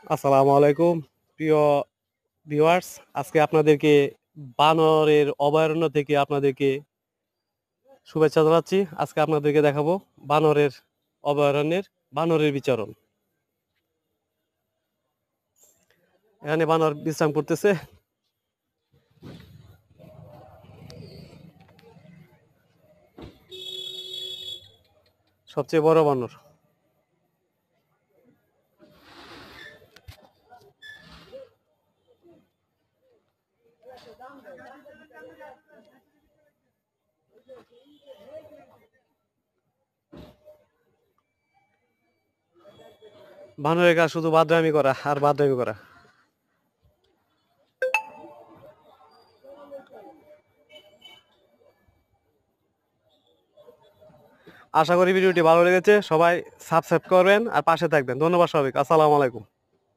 আসসালামু আলাইকুম প্রিয় ভিউয়ার্স। আজকে আপনাদেরকে বানরের অভয়ারণ্য থেকে আপনাদেরকে শুভেচ্ছা জানাচ্ছি। আজকে আপনাদেরকে দেখাবো বানরের অভয়ারণ্যের বানরের বিচরণ। এখানে বানর বিশ্রাম করতেছে। সবচেয়ে বড় বানর। বানরের কাজ শুধু বাদরামি করা আর বাদরামি করা। আশা করি ভিডিওটি ভালো লেগেছে। সবাই সাবস্ক্রাইব করবেন আর পাশে থাকবেন। ধন্যবাদ সবাইকে। আসসালামু আলাইকুম।